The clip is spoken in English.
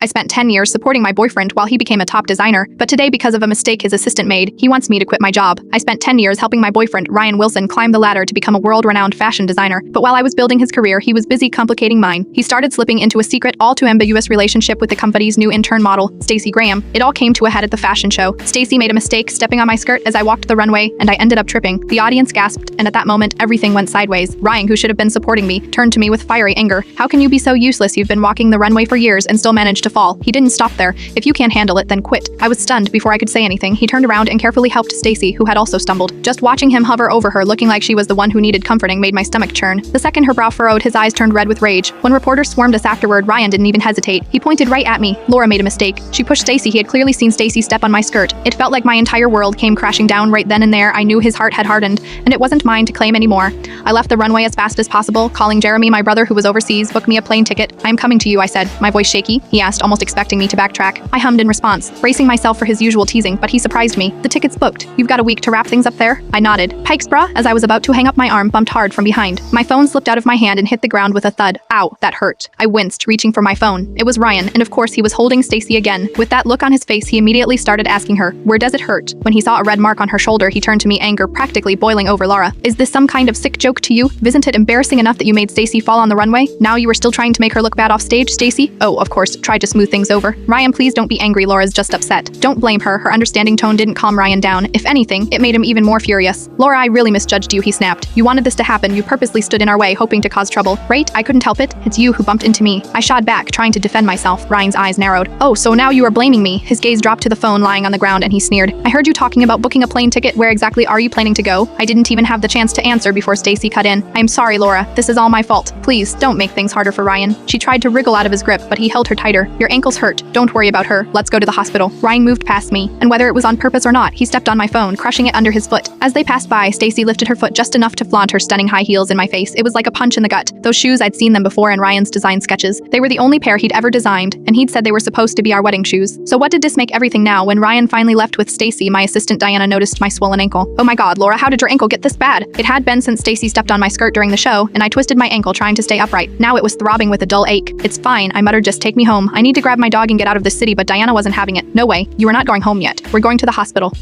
I spent 10 years supporting my boyfriend while he became a top designer, but today, because of a mistake his assistant made, he wants me to quit my job. I spent 10 years helping my boyfriend, Ryan Wilson, climb the ladder to become a world-renowned fashion designer, but while I was building his career, he was busy complicating mine. He started slipping into a secret, all-too-ambiguous relationship with the company's new intern model, Stacey Graham. It all came to a head at the fashion show. Stacey made a mistake stepping on my skirt as I walked the runway, and I ended up tripping. The audience gasped, and at that moment, everything went sideways. Ryan, who should have been supporting me, turned to me with fiery anger. "How can you be so useless? You've been walking the runway for years and still managed to fall." He didn't stop there. "If you can't handle it, then quit." I was stunned before I could say anything. He turned around and carefully helped Stacey, who had also stumbled. Just watching him hover over her, looking like she was the one who needed comforting, made my stomach churn. The second her brow furrowed, his eyes turned red with rage. When reporters swarmed us afterward, Ryan didn't even hesitate. He pointed right at me. "Laura made a mistake. She pushed Stacey." He had clearly seen Stacey step on my skirt. It felt like my entire world came crashing down right then and there. I knew his heart had hardened, and it wasn't mine to claim anymore. I left the runway as fast as possible, calling Jeremy, my brother who was overseas. "Book me a plane ticket." "I'm coming to you," I said, my voice shaky. He asked, almost expecting me to backtrack. I hummed in response, bracing myself for his usual teasing, but he surprised me. "The ticket's booked. You've got a week to wrap things up there?" I nodded. "Pikes, brah?" As I was about to hang up, my arm bumped hard from behind. My phone slipped out of my hand and hit the ground with a thud. Ow, that hurt. I winced, reaching for my phone. It was Ryan, and of course he was holding Stacey again. With that look on his face, he immediately started asking her, "Where does it hurt?" When he saw a red mark on her shoulder, he turned to me, anger practically boiling over. "Laura, is this some kind of sick joke to you? Isn't it embarrassing enough that you made Stacey fall on the runway? Now you were still trying to make her look bad off stage, Stacey?" "Oh, of course, tried to smooth things over." "Ryan, please don't be angry. Laura's just upset." "Don't blame her." Her understanding tone didn't calm Ryan down. If anything, it made him even more furious. "Laura, I really misjudged you," he snapped. "You wanted this to happen. You purposely stood in our way, hoping to cause trouble. Right? I couldn't help it. It's you who bumped into me." I shot back, trying to defend myself. Ryan's eyes narrowed. "Oh, so now you are blaming me." His gaze dropped to the phone lying on the ground and he sneered. "I heard you talking about booking a plane ticket. Where exactly are you planning to go?" I didn't even have the chance to answer before Stacey cut in. "I'm sorry, Laura. This is all my fault. Please, don't make things harder for Ryan." She tried to wriggle out of his grip, but he held her tighter. "Your ankle's hurt. Don't worry about her. Let's go to the hospital." Ryan moved past me, and whether it was on purpose or not, he stepped on my phone, crushing it under his foot. As they passed by, Stacey lifted her foot just enough to flaunt her stunning high heels in my face. It was like a punch in the gut. Those shoes, I'd seen them before in Ryan's design sketches. They were the only pair he'd ever designed, and he'd said they were supposed to be our wedding shoes. So what did this make everything now? When Ryan finally left with Stacey, my assistant Diana noticed my swollen ankle. "Oh my god, Laura, how did your ankle get this bad?" It had been since Stacey stepped on my skirt during the show, and I twisted my ankle trying to stay upright. Now it was throbbing with a dull ache. "It's fine," I muttered, "just take me home. I need to grab my dog and get out of this city," but Diana wasn't having it. "No way, you are not going home yet. We're going to the hospital."